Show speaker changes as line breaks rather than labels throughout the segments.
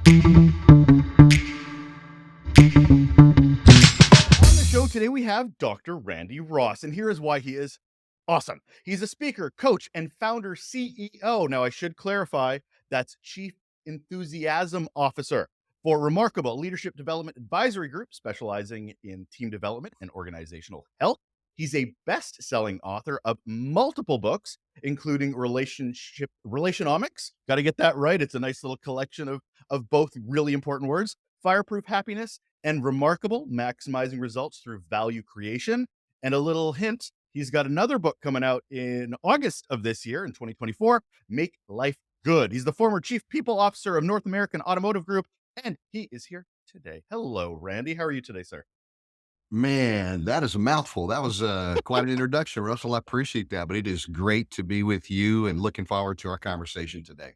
On the show today, we have Dr. Randy Ross, and here is why he is awesome. He's a speaker, coach, and founder CEO. Now, I should clarify that's Chief Enthusiasm Officer for Remarkable Leadership Development Advisory Group, specializing in team development and organizational health. He's a best selling author of multiple books, including Relationomics. Got to get that right. It's a nice little collection of both really important words: Fireproof Happiness and Remarkable, Maximizing Results Through Value Creation. And a little hint, he's got another book coming out in August of this year, in 2024, Make Life Good. He's the former Chief People Officer of North American Automotive Group, and he is here today. Hello, Randy. How are you today, sir?
Man, that is a mouthful. That was quite an introduction, Russell. I appreciate that. But it is great to be with you and looking forward to our conversation today.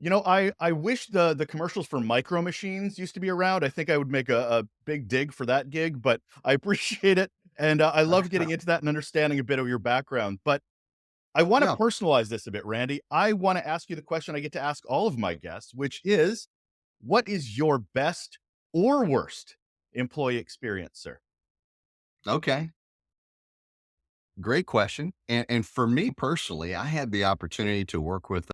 I wish the commercials for Micro Machines used to be around. I think I would make a big dig for that gig, but I appreciate it. And I love getting into that and understanding a bit of your background. But I want to
Yeah.
personalize this a bit, Randy. I want to ask you the question I get to ask all of my guests, which is, what is your best or worst employee experience, sir?
Okay. Great question. And for me personally, I had the opportunity to work with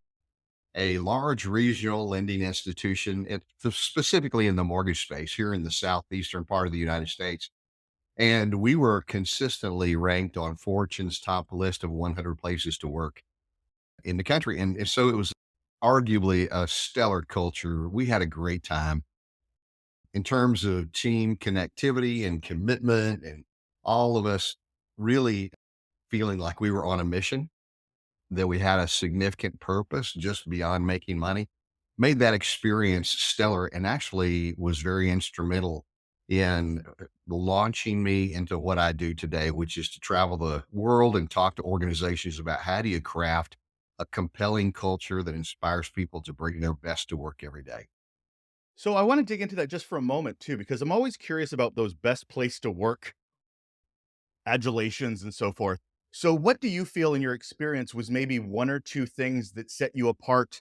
a large regional lending institution, specifically in the mortgage space here in the southeastern part of the United States. And we were consistently ranked on Fortune's top list of 100 places to work in the country. And so it was arguably a stellar culture. We had a great time in terms of team connectivity and commitment, and all of us really feeling like we were on a mission, that we had a significant purpose just beyond making money, made that experience stellar and actually was very instrumental in launching me into what I do today, which is to travel the world and talk to organizations about how do you craft a compelling culture that inspires people to bring their best to work every day.
So I want to dig into that just for a moment too, because I'm always curious about those best place to work adulations and so forth. So what do you feel in your experience was maybe one or two things that set you apart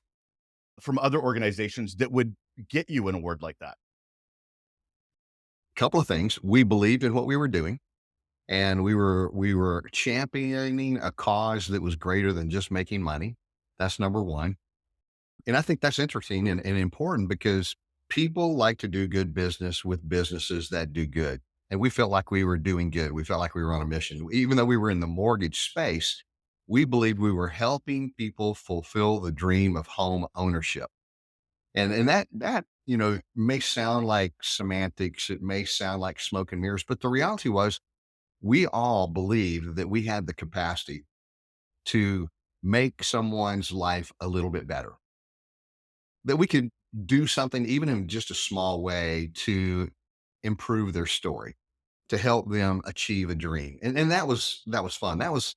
from other organizations that would get you an award like that?
Couple of things. We believed in what we were doing, and we were championing a cause that was greater than just making money. That's number one. And I think that's interesting and important because people like to do good business with businesses that do good. And we felt like we were doing good. We felt like we were on a mission. Even though we were in the mortgage space, we believed we were helping people fulfill the dream of home ownership. And that, may sound like semantics. It may sound like smoke and mirrors, but the reality was we all believed that we had the capacity to make someone's life a little bit better, that we could do something even in just a small way to improve their story, to help them achieve a dream. And that was fun. That was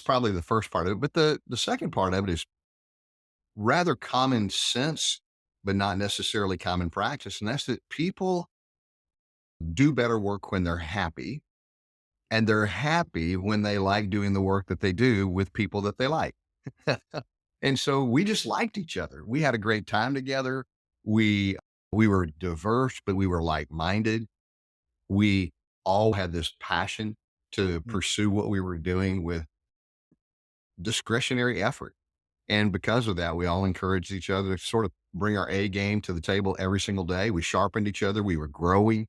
probably the first part of it. But the second part of it is rather common sense, but not necessarily common practice. And that's that people do better work when they're happy. And they're happy when they like doing the work that they do with people that they like. And so we just liked each other. We had a great time together. We we were diverse, but we were like-minded. We all had this passion to
Mm.
pursue what we were doing with discretionary effort. And because of that, we all encouraged each other to sort of bring our A game to the table every single day. We sharpened each other. We were growing.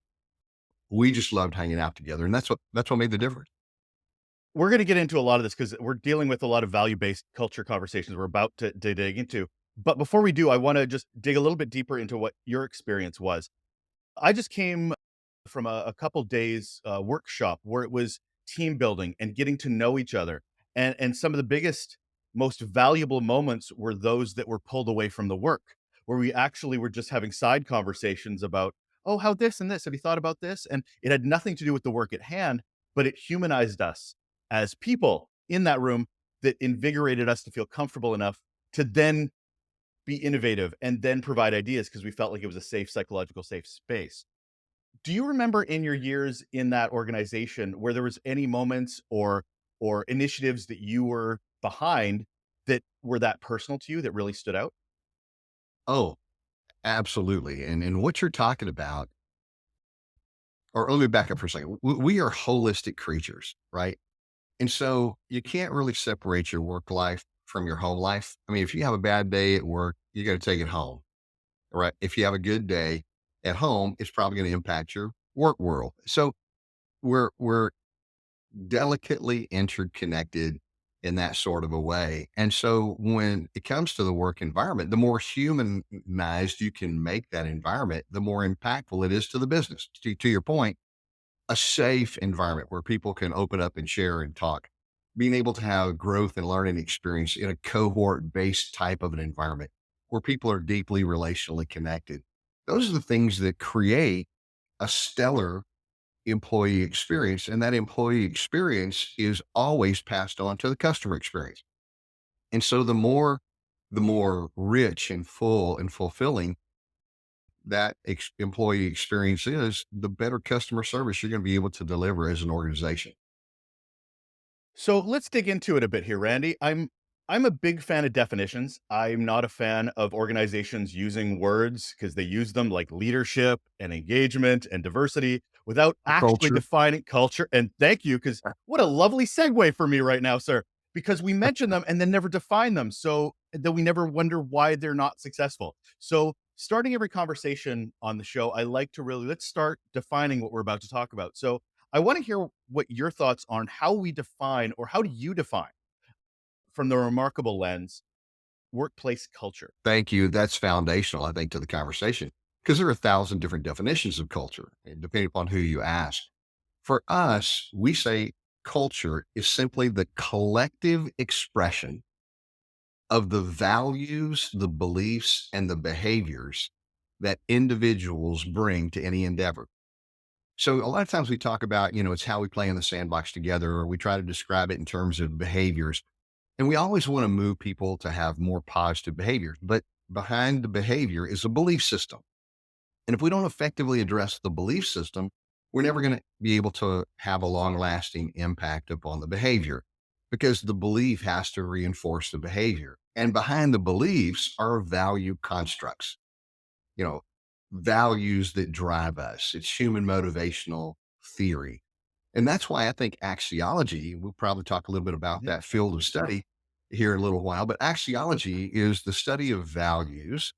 We just loved hanging out together. And that's what made the difference.
We're going to get into a lot of this because we're dealing with a lot of value-based culture conversations we're about to dig into. But before we do, I want to just dig a little bit deeper into what your experience was. I just came from a couple days workshop where it was team building and getting to know each other. And some of the biggest, most valuable moments were those that were pulled away from the work, where we actually were just having side conversations about, oh, how this and this, have you thought about this? And it had nothing to do with the work at hand, but it humanized us as people in that room, that invigorated us to feel comfortable enough to then be innovative and then provide ideas because we felt like it was a safe, psychological safe space. Do you remember in your years in that organization where there was any moments or initiatives that you were behind that were that personal to you that really stood out?
Oh, Absolutely. And what you're talking about, or let me back up for a second. We are holistic creatures, right? And so you can't really separate your work life from your home life. I mean, if you have a bad day at work, you got to take it home, right? If you have a good day at home, it's probably going to impact your work world. So we're delicately interconnected in that sort of a way. And so when it comes to the work environment, the more humanized you can make that environment, the more impactful it is to the business. To your point, a safe environment where people can open up and share and talk, being able to have growth and learning experience in a cohort based type of an environment where people are deeply relationally connected. Those are the things that create a stellar employee experience. And that employee experience is always passed on to the customer experience. And so the more rich and full and fulfilling that employee experience is, the better customer service you're going to be able to deliver as an organization.
So let's dig into it a bit here, Randy. I'm a big fan of definitions. I'm not a fan of organizations using words because they use them like leadership and engagement and diversity without actually
Culture.
defining culture. And thank you, because what a lovely segue for me right now, sir. Because we mention them and then never define them. So that we never wonder why they're not successful. So starting every conversation on the show, I like to really let's start defining what we're about to talk about. So I want to hear what your thoughts on how we define, or how do you define from the remarkable lens, workplace culture?
Thank you. That's foundational, I think, to the conversation because there are 1,000 different definitions of culture, depending upon who you ask. For us, we say culture is simply the collective expression of the values, the beliefs, and the behaviors that individuals bring to any endeavor. So a lot of times we talk about, it's how we play in the sandbox together, or we try to describe it in terms of behaviors. And we always want to move people to have more positive behaviors. But behind the behavior is a belief system. And if we don't effectively address the belief system, we're never going to be able to have a long lasting impact upon the behavior because the belief has to reinforce the behavior. And behind the beliefs are value constructs, you know, values that drive us. It's human motivational theory. And that's why I think axiology, we'll probably talk a little bit about
Mhm.
that field of study here in a little while, but axiology is the study of values,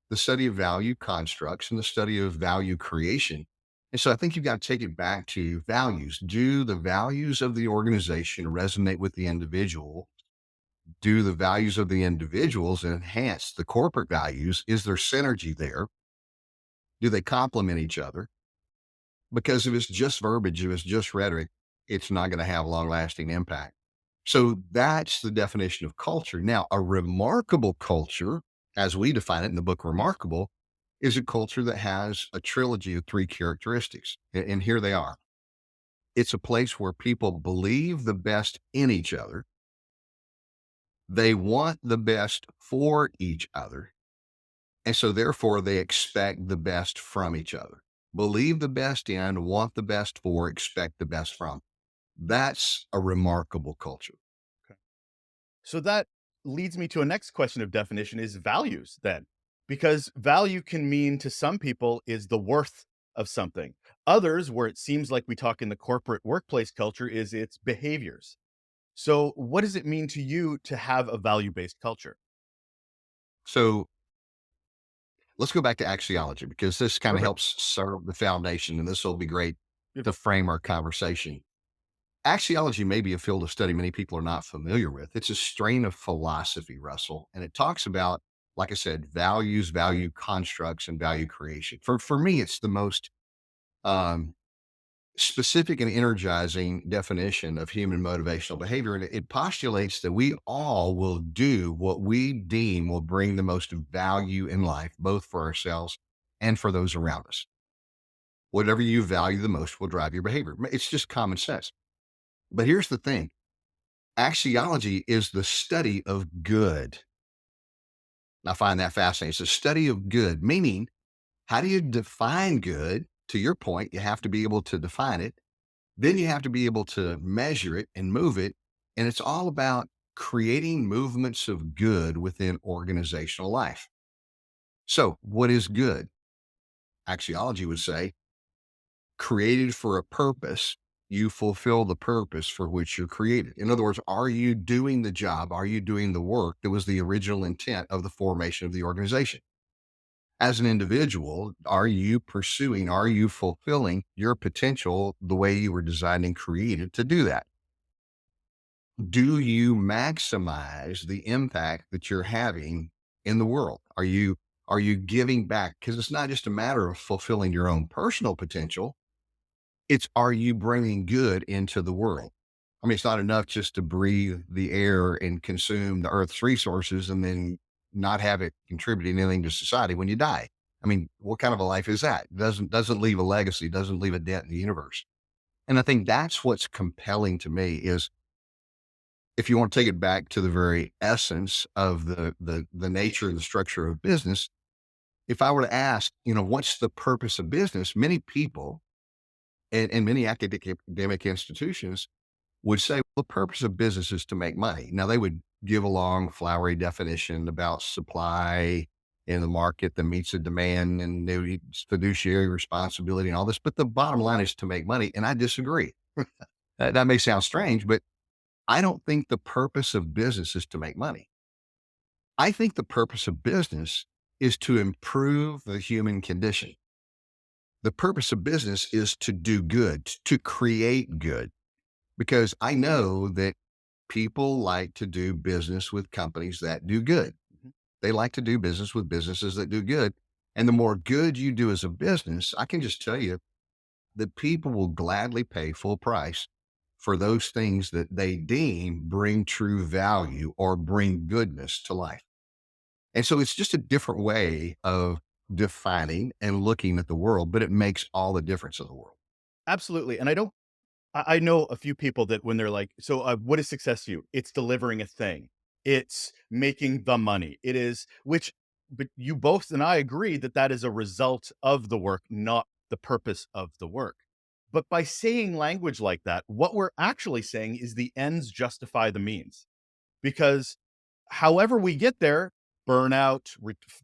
the study of value constructs, and the study of value creation. And so I think you've got to take it back to values. Do the values of the organization resonate with the individual? Do the values of the individuals enhance the corporate values? Is there synergy there? Do they complement each other? Because if it's just verbiage, if it's just rhetoric, it's not going to have long lasting impact. So that's the definition of culture. Now, a remarkable culture, as we define it in the book Remarkable, is a culture that has a trilogy of three characteristics. And here they are. It's a place where people believe the best in each other. They want the best for each other. And so therefore they expect the best from each other. Believe the best in, want the best for, expect the best from. That's a remarkable culture.
Okay. So that leads me to a next question of definition is values then. Because value can mean to some people is the worth of something. Others, where it seems like we talk in the corporate workplace culture, is its behaviors. So what does it mean to you to have a value-based culture?
So let's go back to axiology because this kind of
Perfect.
helps serve the foundation and this will be great to
Beautiful.
frame our conversation. Axiology may be a field of study many people are not familiar with. It's a strain of philosophy, Russell, and it talks about, like I said, values, value constructs, and value creation. For me, it's the most um, specific and energizing definition of human motivational behavior. And it postulates that we all will do what we deem will bring the most value in life, both for ourselves and for those around us. Whatever you value the most will drive your behavior. It's just common sense. But here's the thing: axiology is the study of good. I find that fascinating. It's a study of good, meaning, how do you define good? To your point, you have to be able to define it. Then you have to be able to measure it and move it. And it's all about creating movements of good within organizational life. So, what is good? Axiology would say, created for a purpose, you fulfill the purpose for which you're created. In other words, are you doing the job? Are you doing the work that was the original intent of the formation of the organization? As an individual, are you fulfilling your potential the way you were designed and created to do that? Do you maximize the impact that you're having in the world? Are you giving back? Because it's not just a matter of fulfilling your own personal potential. It's, are you bringing good into the world? I mean, it's not enough just to breathe the air and consume the earth's resources and then not have it contribute anything to society when you die. I mean, what kind of a life is that? Doesn't leave a legacy, doesn't leave a dent in the universe. And I think that's what's compelling to me is, if you want to take it back to the very essence of the nature and the structure of business, if I were to ask, what's the purpose of business? Many people and many academic institutions would say, well, the purpose of business is to make money. Now, they would give a long, flowery definition about supply in the market that meets the demand and they would use fiduciary responsibility and all this. But the bottom line is to make money. And I disagree. That may sound strange, but I don't think the purpose of business is to make money. I think the purpose of business is to improve the human condition. The purpose of business is to do good, to create good, because I know that people like to do business with companies that do good.
Mhm.
They like to do business with businesses that do good. And the more good you do as a business, I can just tell you that people will gladly pay full price for those things that they deem bring true value or bring goodness to life. And so it's just a different way of defining and looking at the world, but it makes all the difference in the world.
Absolutely, and I know a few people that when they're like, "So, what is success to you?" It's delivering a thing. It's making the money. It is which but you both and I agree that that is a result of the work, not the purpose of the work. But by saying language like that, what we're actually saying is the ends justify the means. Because however we get there, burnout,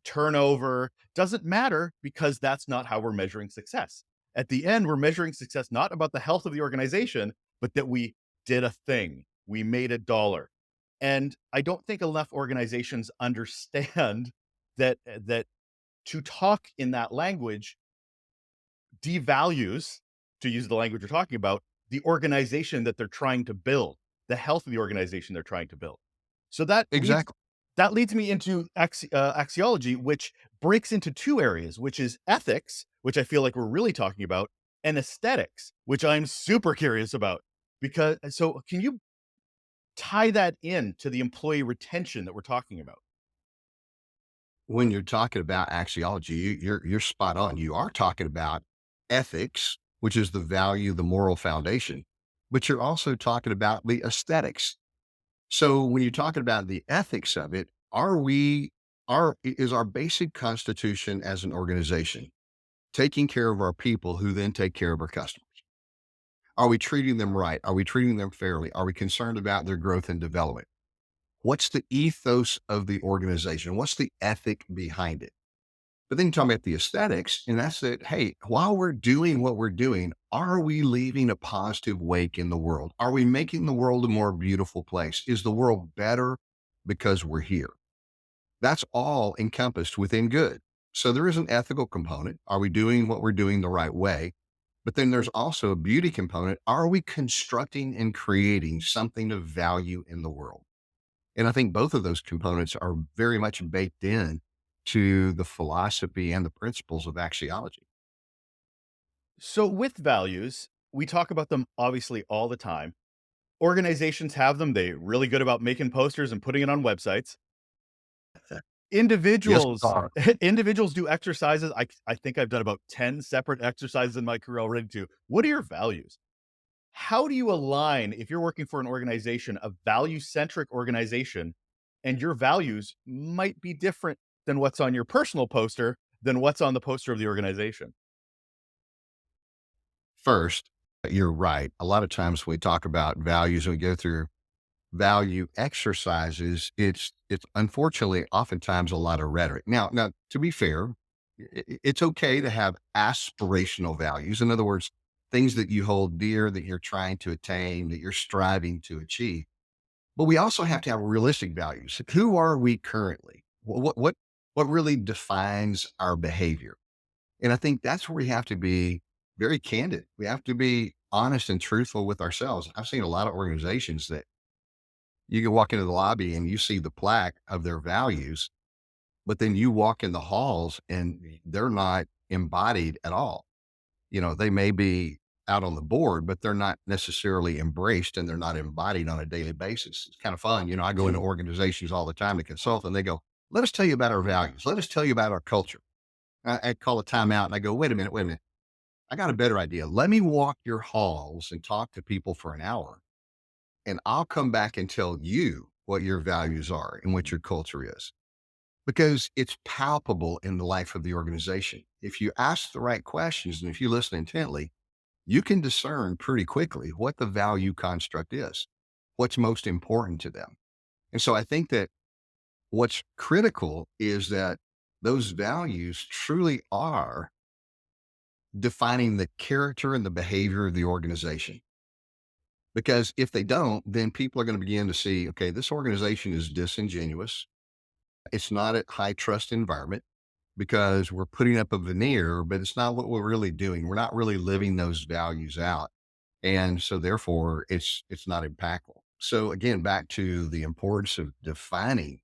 turnover, doesn't matter because that's not how we're measuring success. At the end, we're measuring success not about the health of the organization, but that we did a thing, we made a dollar. And I don't think enough organizations understand that to talk in that language devalues, to use the language you're talking about, the organization that they're trying to build, the health of the organization they're trying to build. So
Exactly.
that leads me into axiology, which breaks into two areas, which is ethics, which I feel like we're really talking about, and aesthetics, which I'm super curious about. Because so, can you tie that in to the employee retention that we're talking about?
When you're talking about axiology, you're spot on. You are talking about ethics, which is the value, the moral foundation, but you're also talking about the aesthetics. So when you're talking about the ethics of it, is our basic constitution as an organization taking care of our people who then take care of our customers? Are we treating them right? Are we treating them fairly? Are we concerned about their growth and development? What's the ethos of the organization? What's the ethic behind it? But then you talk about the aesthetics, and that's that, hey, while we're doing what we're doing, are we leaving a positive wake in the world? Are we making the world a more beautiful place? Is the world better because we're here? That's all encompassed within good. So there is an ethical component. Are we doing what we're doing the right way? But then there's also a beauty component. Are we constructing and creating something of value in the world? And I think both of those components are very much baked in to the philosophy and the principles of axiology.
So, with values, we talk about them obviously all the time. Organizations have them. They're really good about making posters and putting it on websites.
Yes, we
Individuals
are.
individuals do exercises. I think I've done about 10 separate exercises in my career already too. What are your values? How do you align if you're working for an organization, a value-centric organization, and your values might be different than what's on your personal poster than what's on the poster of the organization?
First, you're right. A lot of times we talk about values and we go through value exercises, it's unfortunately oftentimes a lot of rhetoric. Now to be fair, it's okay to have aspirational values. In other words, things that you hold dear, that you're trying to attain, that you're striving to achieve. But we also have to have realistic values. Who are we currently? What really defines our behavior? And I think that's where we have to be very candid. We have to be honest and truthful with ourselves. I've seen a lot of organizations that you can walk into the lobby and you see the plaque of their values, but then you walk in the halls and they're not embodied at all. They may be out on the board, but they're not necessarily embraced and they're not embodied on a daily basis. It's kind of fun. I go into organizations all the time to consult and they go, let us tell you about our values. Let us tell you about our culture. I call a timeout and I go, wait a minute. I got a better idea. Let me walk your halls and talk to people for an hour, and I'll come back and tell you what your values are and what your culture is, because it's palpable in the life of the organization. If you ask the right questions and if you listen intently, you can discern pretty quickly what the value construct is, what's most important to them. And so I think that what's critical is that those values truly are defining the character and the behavior of the organization. Because if they don't, then people are going to begin to see, okay, this organization is disingenuous. It's not a high trust environment because we're putting up a veneer, but it's not what we're really doing. We're not really living those values out. And so therefore it's not impactful. So again, back to the importance of defining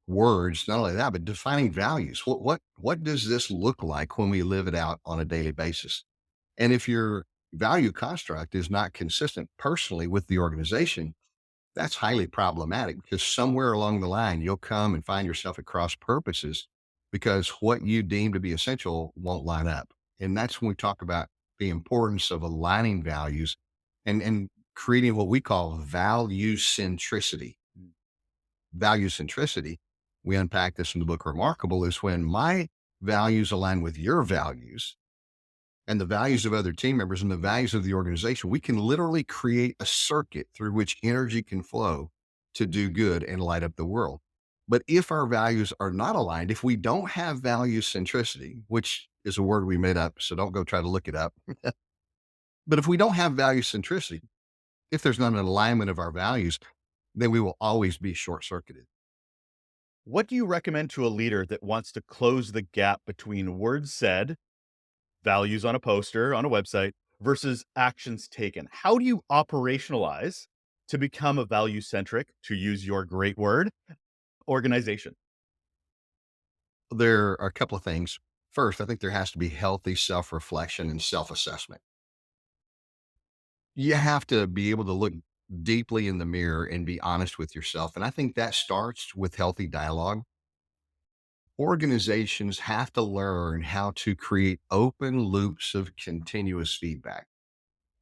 words, not only that, but defining values. What does this look like when we live it out on a daily basis? And if your value construct is not consistent personally with the organization, that's highly problematic because somewhere along the line, you'll come and find yourself at cross purposes because what you deem to be essential won't line up. And that's when we talk about the importance of aligning values and creating what we call value centricity. Value centricity, we unpack this in the book Remarkable, is when my values align with your values and the values of other team members and the values of the organization, we can literally create a circuit through which energy can flow to do good and light up the world. But if our values are not aligned, if we don't have value centricity, which is a word we made up, so don't go try to look it up. But if we don't have value centricity, if there's not an alignment of our values, then we will always be short circuited.
What do you recommend to a leader that wants to close the gap between words said, values on a poster, on a website, versus actions taken? How do you operationalize to become a value centric, to use your great word, organization?
There are a couple of things. First, I think there has to be healthy self reflection and self assessment. You have to be able to look deeply in the mirror and be honest with yourself. And I think that starts with healthy dialogue. Organizations have to learn how to create open loops of continuous feedback.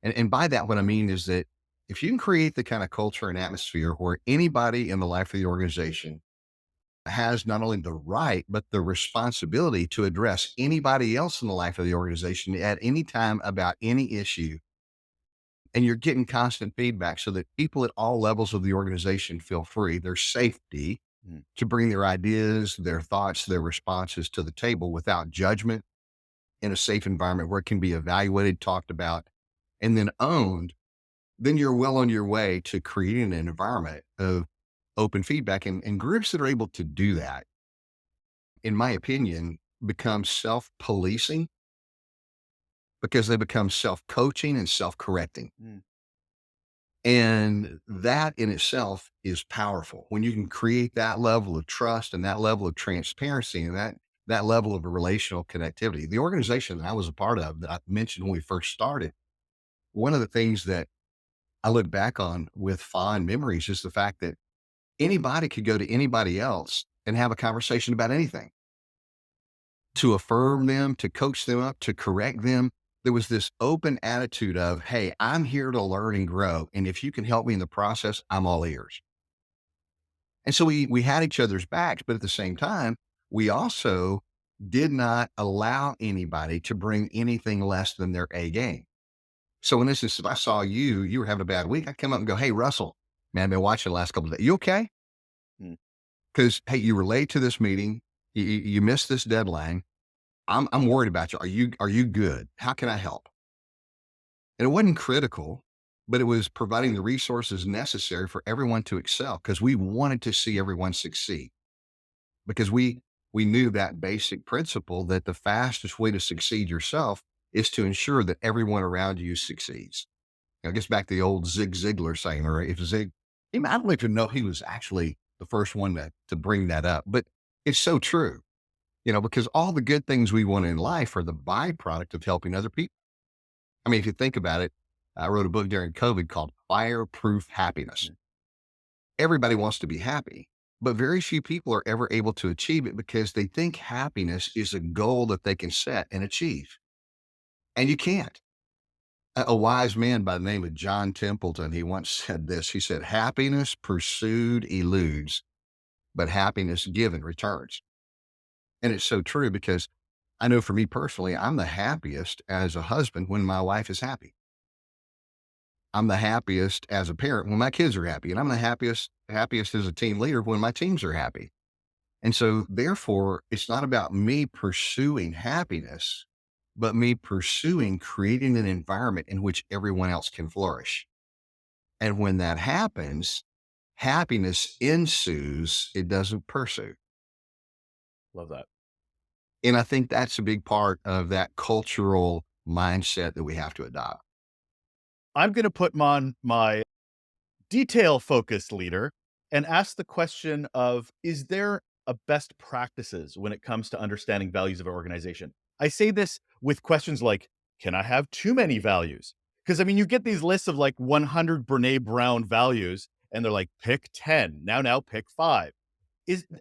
And by that, what I mean is that if you can create the kind of culture and atmosphere where anybody in the life of the organization has not only the right, but the responsibility to address anybody else in the life of the organization at any time about any issue, and you're getting constant feedback so that people at all levels of the organization feel free, there's safety
Mm.
to bring their ideas, their thoughts, their responses to the table without judgment, in a safe environment where it can be evaluated, talked about, and then owned, then you're well on your way to creating an environment of open feedback. And groups that are able to do that, in my opinion, become self policing because they become self coaching and self correcting.
Mm.
And that in itself is powerful when you can create that level of trust and that level of transparency and that level of relational connectivity. The organization that I was a part of that I mentioned when we first started, one of the things that I look back on with fond memories is the fact that anybody could go to anybody else and have a conversation about anything, to affirm them, to coach them up, to correct them. There was this open attitude of, hey, I'm here to learn and grow. And if you can help me in the process, I'm all ears. And so we had each other's backs, but at the same time, we also did not allow anybody to bring anything less than their A game. So in instance, if I saw you, you were having a bad week, I'd come up and go, "Hey, Russell, man, I've been watching the last couple of days. You okay?
Mm.
Because hey, you were late to this meeting. You missed this deadline. I'm worried about you. Are you good? How can I help?" And it wasn't critical, but it was providing the resources necessary for everyone to excel because we wanted to see everyone succeed. Because we knew that basic principle that the fastest way to succeed yourself is to ensure that everyone around you succeeds. It gets back to the old Zig Ziglar saying, or if Zig, I don't even know he was actually the first one to bring that up, but it's so true, because all the good things we want in life are the byproduct of helping other people. I mean, if you think about it, I wrote a book during COVID called Fireproof Happiness.
Mhm.
Everybody wants to be happy, but very few people are ever able to achieve it because they think happiness is a goal that they can set and achieve. And you can't. A wise man by the name of John Templeton, he once said this. He said, "Happiness pursued eludes, but happiness given returns." And it's so true because I know for me personally, I'm the happiest as a husband when my wife is happy. I'm the happiest as a parent when my kids are happy. And I'm the happiest as a team leader when my teams are happy. And so therefore, it's not about me pursuing happiness, but me pursuing creating an environment in which everyone else can flourish. And when that happens, happiness ensues, it doesn't pursue.
Love that.
And I think that's a big part of that cultural mindset that we have to adopt.
I'm gonna put on my detail focused leader and ask the question of, is there a best practices when it comes to understanding values of an organization? I say this with questions like, can I have too many values? Because I mean, you get these lists of like 100 Brene Brown values, and they're like, pick 10. Now pick five.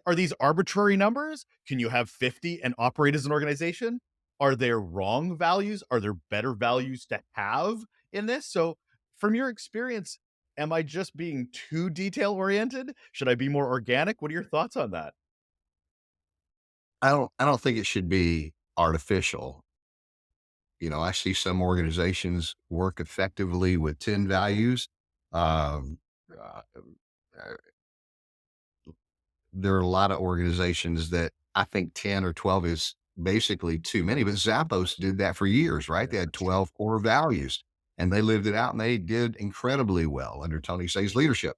Are these arbitrary numbers? Can you have 50 and operate as an organization? Are there wrong values? Are there better values to have in this? So, from your experience, am I just being too detail oriented? Should I be more organic? What are your thoughts on that?
I don't think it should be artificial. I see some organizations work effectively with 10 values. Um, uh, uh, there are a lot of organizations that I think 10 or 12 is basically too many, but Zappos did that for years, right?
Yeah,
They had
that's true.
12 core values and they lived it out and they did incredibly well under Tony Say's leadership.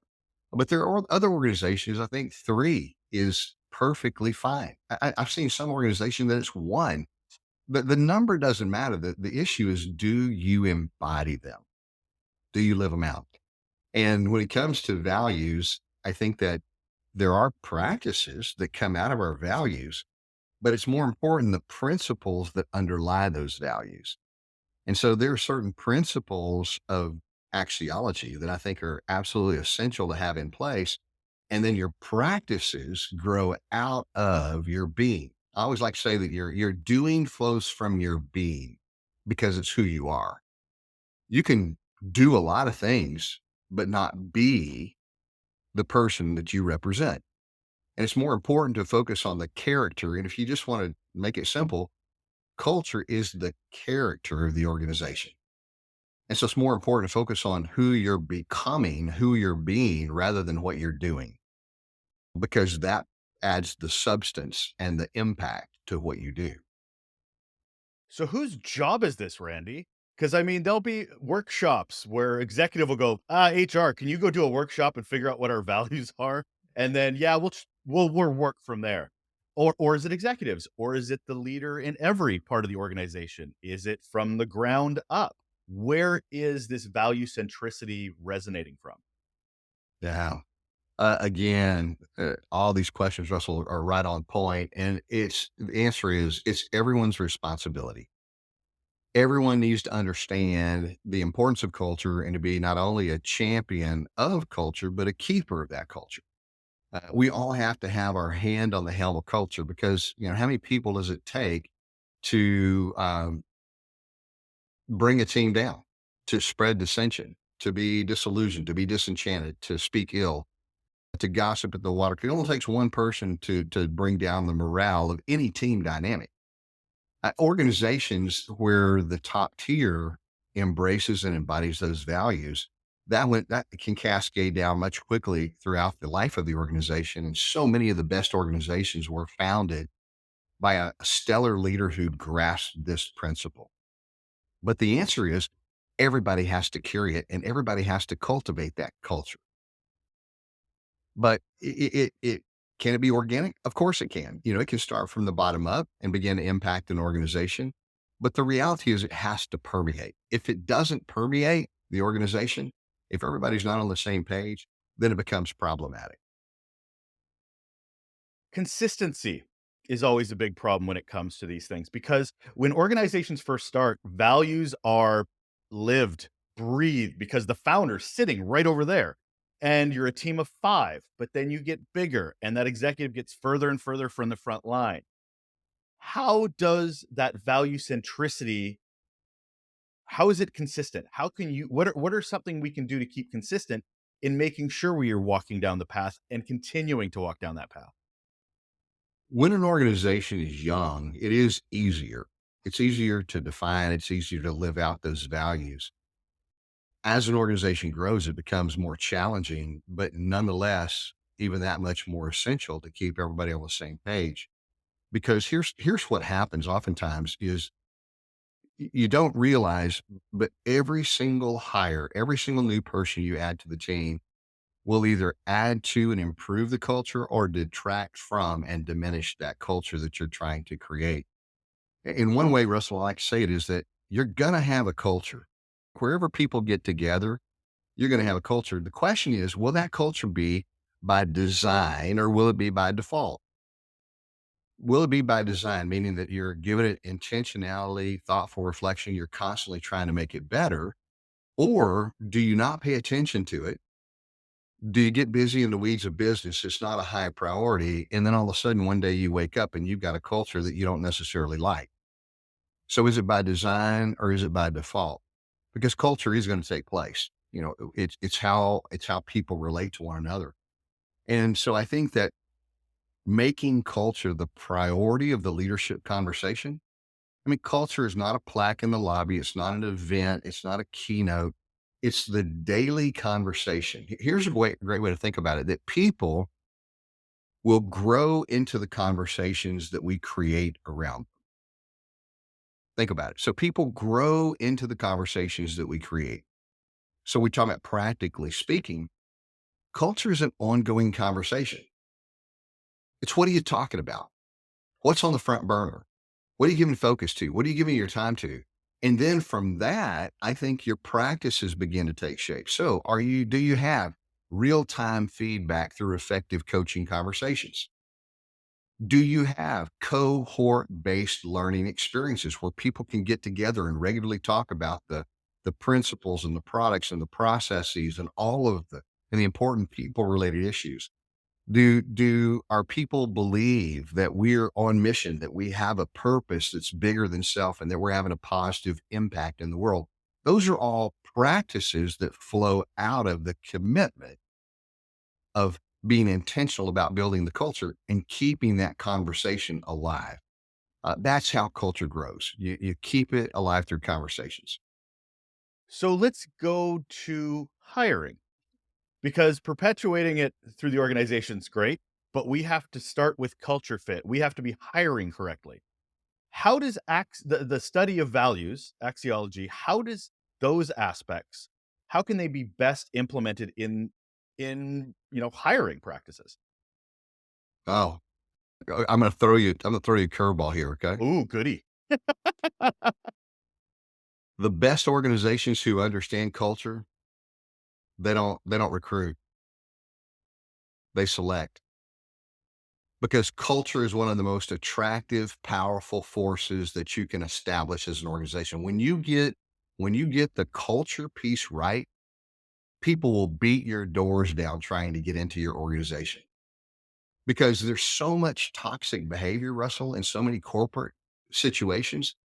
But there are other organizations, I think three is perfectly fine. I've seen some organization that it's one. The number doesn't matter. The issue is, do you embody them? Do you live them out? And when it comes to values, I think that there are practices that come out of our values, but it's more important the principles that underlie those values. And so there are certain principles of axiology that I think are absolutely essential to have in place. And then your practices grow out of your being. I always like to say that your doing flows from your being because it's who you are. You can do a lot of things, but not be the person that you represent. And it's more important to focus on the character. And if you just want to make it simple, culture is the character of the organization. And so it's more important to focus on who you're becoming, who you're being, rather than what you're doing, because that adds the substance and the impact to what you do.
So whose job is this, Randy? Because I mean, there'll be workshops where executive will go, HR, can you go do a workshop and figure out what our values are? And then, yeah, we'll work from there. Or is it executives? Or is it the leader in every part of the organization? Is it from the ground up? Where is this value centricity resonating from?
Yeah. Again, all these questions, Russell, are right on point, and the answer is it's everyone's responsibility. Everyone needs to understand the importance of culture and to be not only a champion of culture, but a keeper of that culture. We all have to have our hand on the helm of culture because how many people does it take to bring a team down, to spread dissension, to be disillusioned, to be disenchanted, to speak ill, to gossip at the water. It only takes one person to bring down the morale of any team dynamic. Organizations where the top tier embraces and embodies those values, that can cascade down much quickly throughout the life of the organization. And so many of the best organizations were founded by a stellar leader who grasped this principle. But the answer is everybody has to carry it and everybody has to cultivate that culture. But it can it be organic? Of course it can. You know, it can start from the bottom up and begin to impact an organization. But the reality is it has to permeate. If it doesn't permeate the organization, if everybody's not on the same page, then it becomes problematic.
Consistency is always a big problem when it comes to these things because when organizations first start, values are lived, breathed because the founder's sitting right over there. And you're a team of 5, but then you get bigger and that executive gets further and further from the front line. How does that value centricity, how is it consistent? How can you what are something we can do to keep consistent in making sure we are walking down the path and continuing to walk down that path?
When an organization is young, it is easier. It's easier to define, it's easier to live out those values. As an organization grows, it becomes more challenging, but nonetheless, even that much more essential to keep everybody on the same page. Because here's what happens oftentimes is you don't realize, but every single hire, every single new person you add to the team will either add to and improve the culture or detract from and diminish that culture that you're trying to create. In one way, Russell, I like to say it is that you're going to have a culture. Wherever people get together, you're going to have a culture. The question is, will that culture be by design or will it be by default? Will it be by design, meaning that you're giving it intentionality, thoughtful reflection, you're constantly trying to make it better? Or do you not pay attention to it? Do you get busy in the weeds of business? It's not a high priority. And then all of a sudden, one day you wake up and you've got a culture that you don't necessarily like. So is it by design or is it by default? Because culture is going to take place. You know, it's how people relate to one another. And so I think that making culture the priority of the leadership conversation. I mean, culture is not a plaque in the lobby. It's not an event. It's not a keynote. It's the daily conversation. Here's a great way to think about it, that people will grow into the conversations that we create around. Think about it. So people grow into the conversations that we create. So we talk about practically speaking, culture is an ongoing conversation. It's what are you talking about? What's on the front burner? What are you giving focus to? What are you giving your time to? And then from that, I think your practices begin to take shape. So do you have real time feedback through effective coaching conversations? Do you have cohort based learning experiences where people can get together and regularly talk about the principles and the products and the processes and all of the important people related issues? Do our people believe that we're on mission, that we have a purpose that's bigger than self and that we're having a positive impact in the world? Those are all practices that flow out of the commitment of being intentional about building the culture and keeping that conversation alive. That's how culture grows. You keep it alive through conversations.
So let's go to hiring because perpetuating it through the organization is great, but we have to start with culture fit. We have to be hiring correctly. How does the study of values, axiology, how does those aspects, how can they be best implemented in hiring practices?
Oh, I'm going to throw you a curveball here. Okay.
Ooh, goody.
The best organizations who understand culture, they don't recruit, they select. Because culture is one of the most attractive, powerful forces that you can establish as an organization. When you get the culture piece right, people will beat your doors down trying to get into your organization. Because there's so much toxic behavior, Russell, in so many corporate situations.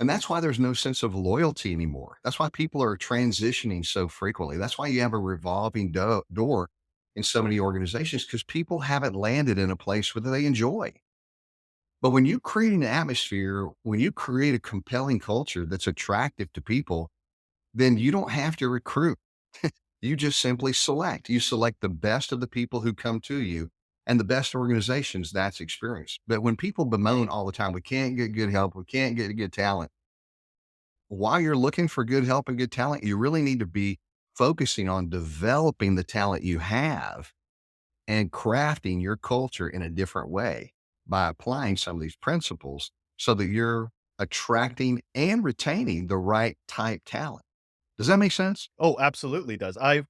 And that's why there's no sense of loyalty anymore. That's why people are transitioning so frequently. That's why you have a revolving door in so many organizations because people haven't landed in a place where they enjoy. But when you create an atmosphere, when you create a compelling culture that's attractive to people, then you don't have to recruit. You just simply select. You select the best of the people who come to you and the best organizations that's experienced. But when people bemoan all the time, we can't get good help, we can't get good talent. While you're looking for good help and good talent, you really need to be focusing on developing the talent you have and crafting your culture in a different way by applying some of these principles so that you're attracting and retaining the right type talent. Does that make sense?
Oh, absolutely does. I've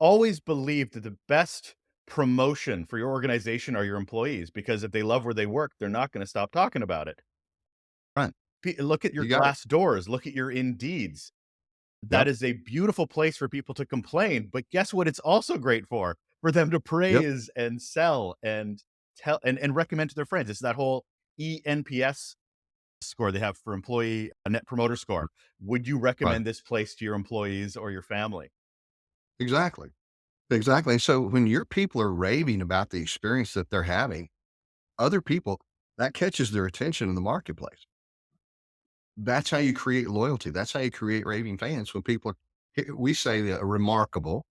always believed that the best promotion for your organization are your employees, because if they love where they work, they're not gonna stop talking about it.
Right.
Look at your
You got it.
glass doors, look at your Indeeds. That
Yep.
is a beautiful place for people to complain, but guess what it's also great for? For them to
Yep.
praise and sell and tell and recommend to their friends. It's that whole ENPS score they have for employee a net promoter score. Would you
Right.
recommend this place to your employees or your family?
Exactly. Exactly. So when your people are raving about the experience that they're having, other people, that catches their attention in the marketplace. That's how you create loyalty. That's how you create raving fans. When people are, we say that remarkable,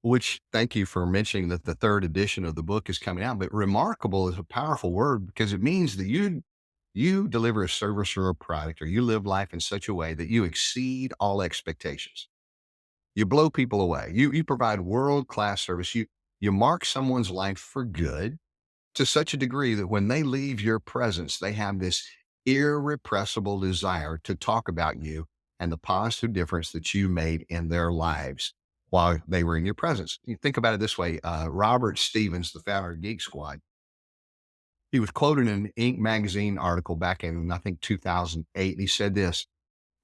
which thank you for mentioning that the third edition of the book is coming out. But remarkable is a powerful word because it means that you deliver a service or a product, or you live life in such a way that you exceed all expectations. You blow people away. You provide world class service. You mark someone's life for good to such a degree that when they leave your presence, they have this irrepressible desire to talk about you and the positive difference that you made in their lives while they were in your presence. You think about it this way. Robert Stevens, the founder of Geek Squad, he was quoted in an Inc. magazine article back in, I think, 2008. And he said this: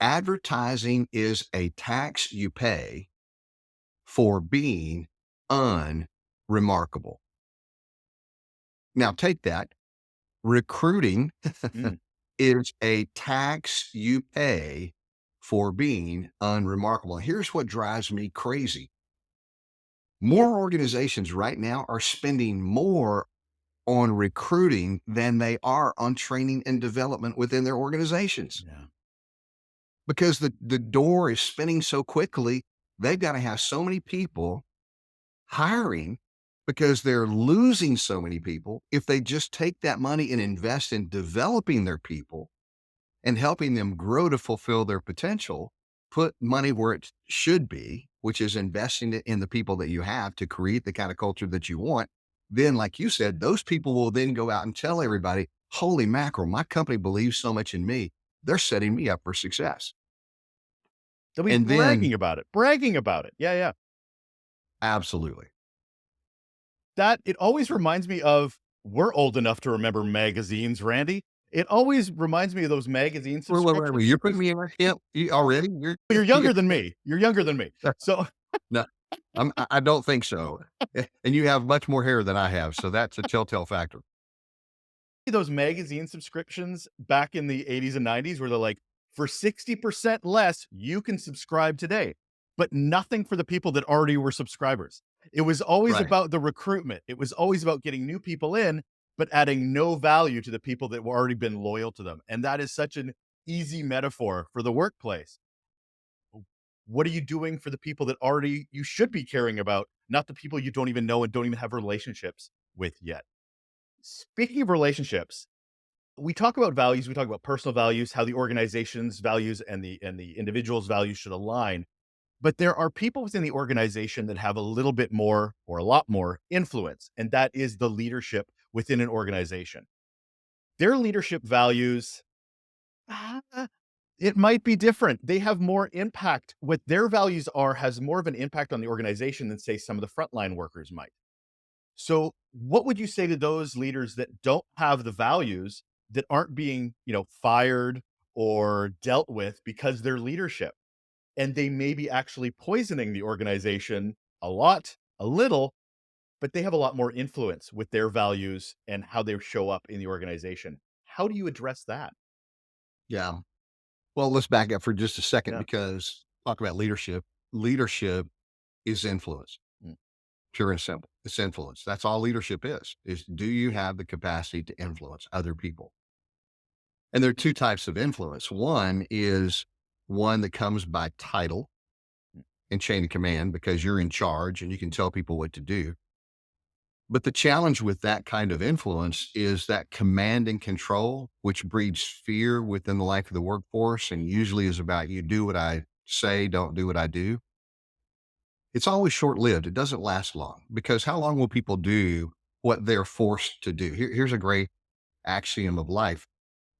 advertising is a tax you pay for being unremarkable. Now, take that. Recruiting
Mm,
is a tax you pay for being unremarkable. Here's what drives me crazy. More organizations right now are spending more on recruiting than they are on training and development within their organizations
yeah.
because the door is spinning so quickly. They've got to have so many people hiring because they're losing so many people. If they just take that money and invest in developing their people and helping them grow to fulfill their potential, put money where it should be, which is investing it in the people that you have to create the kind of culture that you want. Then, like you said, those people will then go out and tell everybody, holy mackerel, my company believes so much in me. They're setting me up for success.
They'll be
And then,
bragging about it, bragging about it. Yeah, yeah.
absolutely.
That it always reminds me of we're old enough to remember magazines, Randy. It always reminds me of those magazine
Wait,
subscriptions
you're putting
because
me in a hip already?
you're
You,
younger than me. You're younger than me. So
no, I don't think so. And you have much more hair than I have. So that's a telltale factor.
those magazine subscriptions back in the 80s and 90s where they're like, for 60% less, you can subscribe today, but nothing for the people that already were subscribers. It was always
Right.
about the recruitment. It was always about getting new people in, but adding no value to the people that were already been loyal to them. And that is such an easy metaphor for the workplace. What are you doing for the people that already you should be caring about, not the people you don't even know and don't even have relationships with yet? Speaking of relationships, we talk about values, we talk about personal values, how the organization's values and the individual's values should align. But there are people within the organization that have a little bit more or a lot more influence, and that is the leadership within an organization. Their leadership values, ah, it might be different. They have more impact. What their values are has more of an impact on the organization than, say, some of the frontline workers might. So, what would you say to those leaders that don't have the values that aren't being, fired or dealt with because their leadership and they may be actually poisoning the organization a lot, a little, but they have a lot more influence with their values and how they show up in the organization. How do you address that?
Yeah. Well, let's back up for just a second
Yeah.
because talk about leadership. Leadership is influence,
Mm.
pure and simple. It's influence. That's all leadership is do you have the capacity to influence other people? And there are two types of influence. One is one that comes by title and chain of command because you're in charge and you can tell people what to do. But the challenge with that kind of influence is that command and control, which breeds fear within the life of the workforce and usually is about you do what I say, don't do what I do. It's always short lived. It doesn't last long because how long will people do what they're forced to do? Here's a great axiom of life.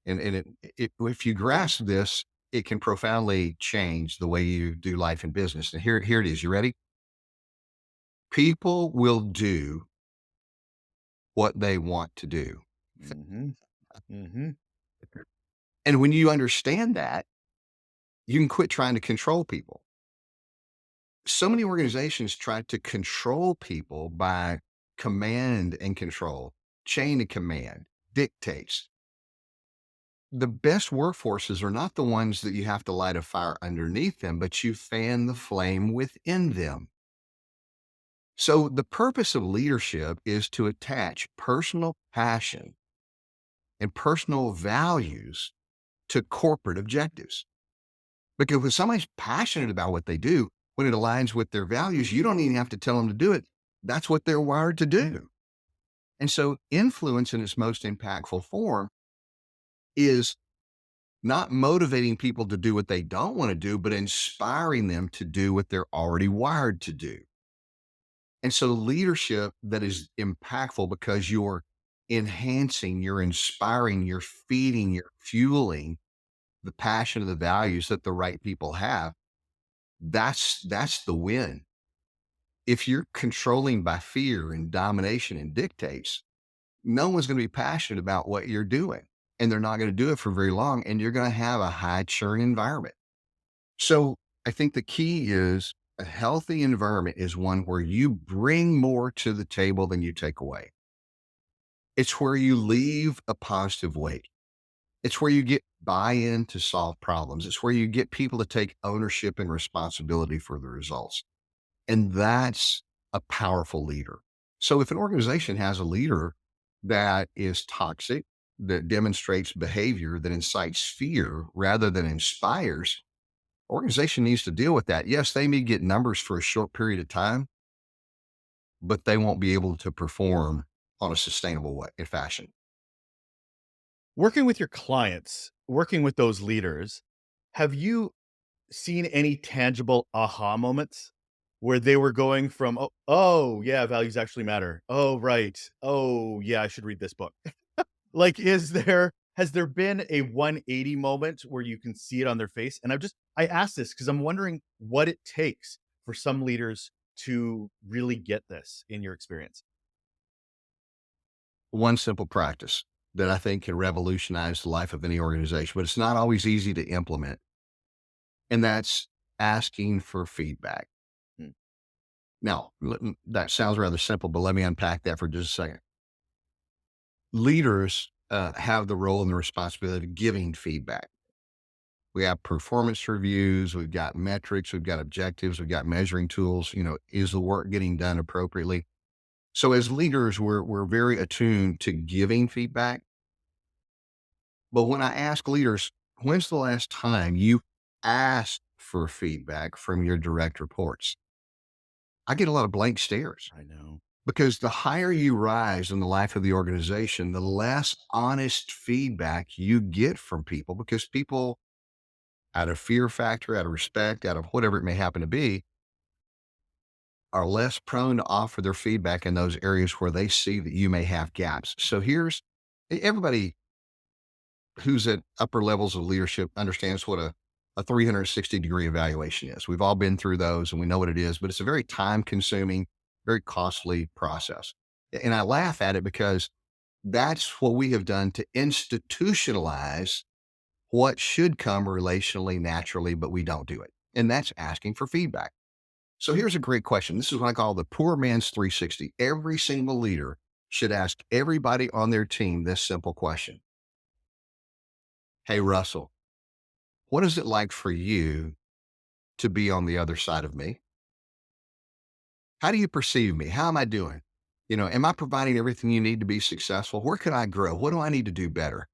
And if you grasp this, it can profoundly change the way you do life and business. And here it is. You ready? People will do what they want to do.
Mhm. Mhm.
And when you understand that, you can quit trying to control people. So many organizations try to control people by command and control, chain of command, dictates. The best workforces are not the ones that you have to light a fire underneath them, but you fan the flame within them. So the purpose of leadership is to attach personal passion and personal values to corporate objectives. Because when somebody's passionate about what they do, when it aligns with their values, you don't even have to tell them to do it. That's what they're wired to do. And so influence in its most impactful form is not motivating people to do what they don't want to do, but inspiring them to do what they're already wired to do. And so leadership that is impactful because you're enhancing, you're inspiring, you're feeding, you're fueling the passion and the values that the right people have. That's the win. If you're controlling by fear and domination and dictates, no one's going to be passionate about what you're doing. And they're not going to do it for very long. And you're going to have a high churn environment. So I think the key is a healthy environment is one where you bring more to the table than you take away. It's where you leave a positive weight. It's where you get buy in to solve problems. It's where you get people to take ownership and responsibility for the results. And that's a powerful leader. So if an organization has a leader that is toxic, that demonstrates behavior that incites fear rather than inspires, organization needs to deal with that. Yes, they may get numbers for a short period of time, but they won't be able to perform on a sustainable way in fashion.
Working with your clients, working with those leaders, have you seen any tangible aha moments where they were going from, "Oh, yeah, values actually matter. Oh, right. Oh, yeah, I should read this book." Like, has there been a 180 moment where you can see it on their face? And I ask this because I'm wondering what it takes for some leaders to really get this in your experience.
One simple practice that I think can revolutionize the life of any organization, but it's not always easy to implement. And that's asking for feedback.
Mm,
Now, that sounds rather simple, but let me unpack that for just a second. Leaders have the role and the responsibility of giving feedback. We have performance reviews, we've got metrics, we've got objectives, we've got measuring tools. Is the work getting done appropriately? So as leaders, we're very attuned to giving feedback. But when I ask leaders, when's the last time you asked for feedback from your direct reports? I get a lot of blank stares
I know.
because the higher you rise in the life of the organization, the less honest feedback you get from people because people, out of fear factor, out of respect, out of whatever it may happen to be, are less prone to offer their feedback in those areas where they see that you may have gaps. So here's everybody who's at upper levels of leadership understands what a 360-degree evaluation is. We've all been through those and we know what it is, but it's a very time consuming, very costly process. And I laugh at it because that's what we have done to institutionalize what should come relationally, naturally, but we don't do it. And that's asking for feedback. So here's a great question. This is what I call the poor man's 360. Every single leader should ask everybody on their team this simple question. Hey, Russell, what is it like for you to be on the other side of me? How do you perceive me? How am I doing? Am I providing everything you need to be successful? Where can I grow? What do I need to do better?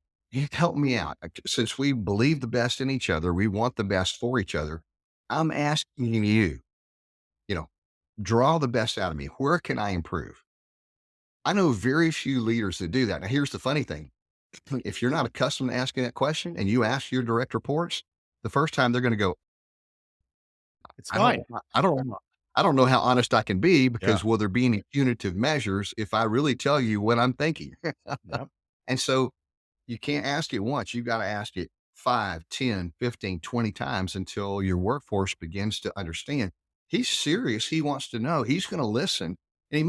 help me out. Since we believe the best in each other, we want the best for each other. I'm asking you, you know, draw the best out of me. Where can I improve? I know very few leaders that do that. Now, here's the funny thing. If you're not accustomed to asking that question and you ask your direct reports, the first time they're going to go,
It's
I don't,
fine.
I don't, I don't know how honest I can be
Yeah.
because will there be any punitive measures if I really tell you what I'm thinking?
Yep.
And so you can't ask it once. You got to ask it 5, 10, 15, 20 times until your workforce begins to understand he's serious. He wants to know. He's going to listen. And he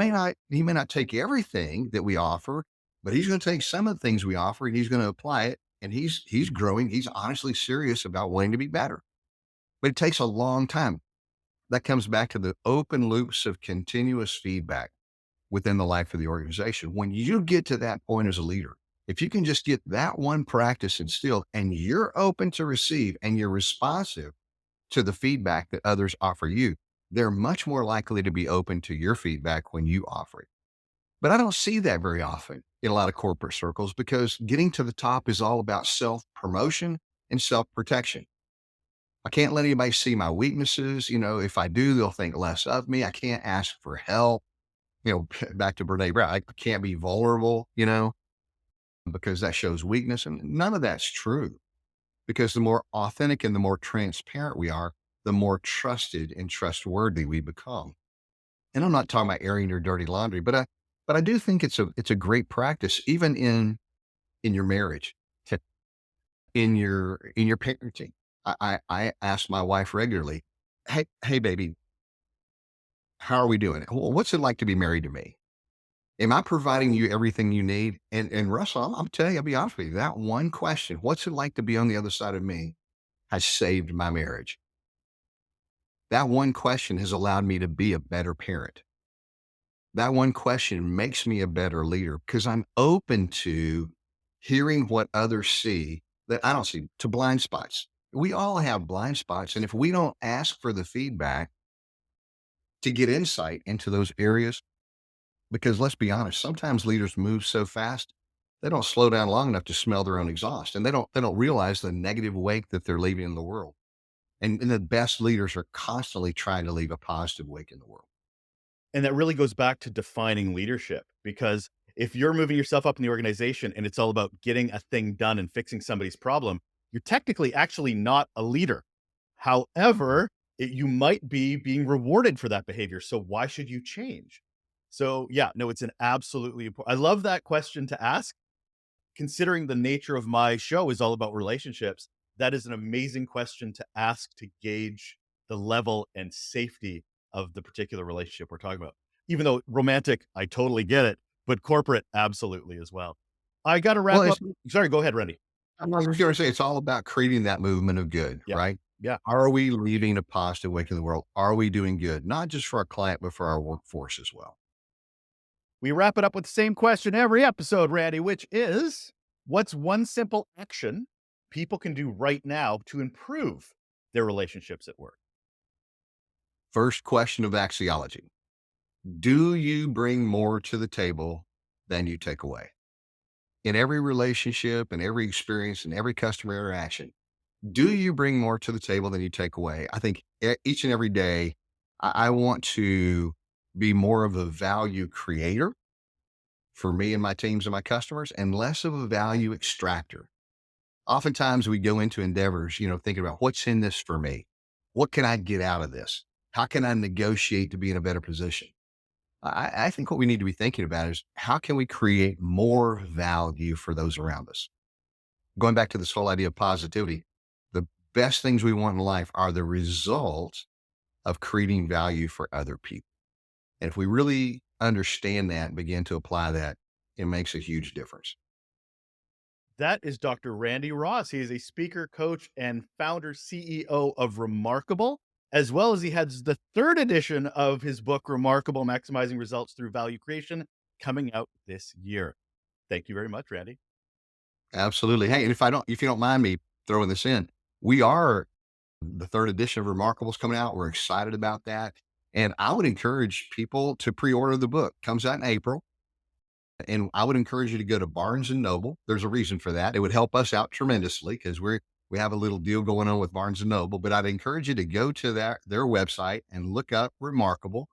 may not take everything that we offer, but he's going to take some of the things we offer and he's going to apply it. And he's growing. He's honestly serious about wanting to be better. But it takes a long time. That comes back to the open loops of continuous feedback within the life of the organization. When you get to that point as a leader, if you can just get that one practice instilled and you're open to receive and you're responsive to the feedback that others offer you, they're much more likely to be open to your feedback when you offer it. But I don't see that very often in a lot of corporate circles because getting to the top is all about self promotion and self protection. I can't let anybody see my weaknesses. If I do, they'll think less of me. I can't ask for help. Back to Brene Brown, I can't be vulnerable, because that shows weakness. And none of that's true because the more authentic and the more transparent we are, the more trusted and trustworthy we become. And I'm not talking about airing your dirty laundry, but I do think it's a great practice, even in your marriage, in your parenting. I ask my wife regularly, hey, baby, how are we doing? What's it like to be married to me? Am I providing you everything you need? And Russell, I'm telling you, I'll be honest with you, that one question, what's it like to be on the other side of me, has saved my marriage. That one question has allowed me to be a better parent. That one question makes me a better leader because I'm open to hearing what others see that I don't see, to blind spots. We all have blind spots. And if we don't ask for the feedback to get insight into those areas, because let's be honest, sometimes leaders move so fast, they don't slow down long enough to smell their own exhaust, and they don't realize the negative wake that they're leaving in the world. And the best leaders are constantly trying to leave a positive wake in the world.
And that really goes back to defining leadership, because if you're moving yourself up in the organization and it's all about getting a thing done and fixing somebody's problem, you're technically actually not a leader. However, you might be being rewarded for that behavior. So why should you change? So yeah, no, it's an absolutely important. I love that question to ask, considering the nature of my show is all about relationships. That is an amazing question to ask to gauge the level and safety of the particular relationship we're talking about. Even though romantic, I totally get it, but corporate, absolutely as well. I got to
Well,
wrap up. Sorry, go ahead, Randy.
I was going to say, it's all about creating that movement of good,
Yeah.
right?
Yeah.
Are we leaving a positive wake in the world? Are we doing good, not just for our client, but for our workforce as well?
We wrap it up with the same question every episode, Randy, which is, what's one simple action people can do right now to improve their relationships at work?
First question of axiology. Do you bring more to the table than you take away? In every relationship and every experience and every customer interaction, do you bring more to the table than you take away? I think each and every day, I want to be more of a value creator for me and my teams and my customers and less of a value extractor. Oftentimes we go into endeavors, thinking about what's in this for me? What can I get out of this? How can I negotiate to be in a better position? I think what we need to be thinking about is how can we create more value for those around us? Going back to this whole idea of positivity, the best things we want in life are the result of creating value for other people. And if we really understand that and begin to apply that, it makes a huge difference.
That is Dr. Randy Ross. He is a speaker, coach, and founder CEO of Remarkable, as well as he has the third edition of his book, Remarkable: Maximizing Results Through Value Creation, coming out this year. Thank you very much, Randy.
Absolutely. Hey, and if you don't mind me throwing this in, we are the third edition of Remarkables coming out. We're excited about that. And I would encourage people to pre-order the book. Comes out in April. And I would encourage you to go to Barnes and Noble. There's a reason for that. It would help us out tremendously because we have a little deal going on with Barnes and Noble. But I'd encourage you to go to their website and look up Remarkable.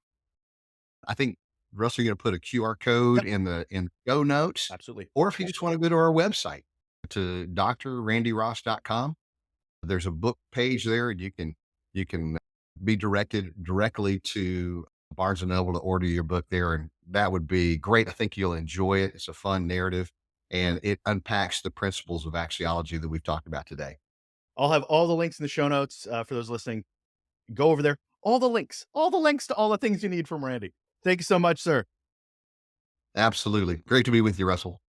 I think Russell, you're going to put a QR code
Yep,
in show notes,
absolutely.
or if you just want to go to our website to drrandyross.com, there's a book page there, and you can be directed directly to Barnes and Noble to order your book there, and that would be great. I think you'll enjoy it. It's a fun narrative, and it unpacks the principles of axiology that we've talked about today.
I'll have all the links in the show notes, for those listening. Go over there. All the links to all the things you need from Randy. Thank you so much, sir.
Absolutely, great to be with you, Russell.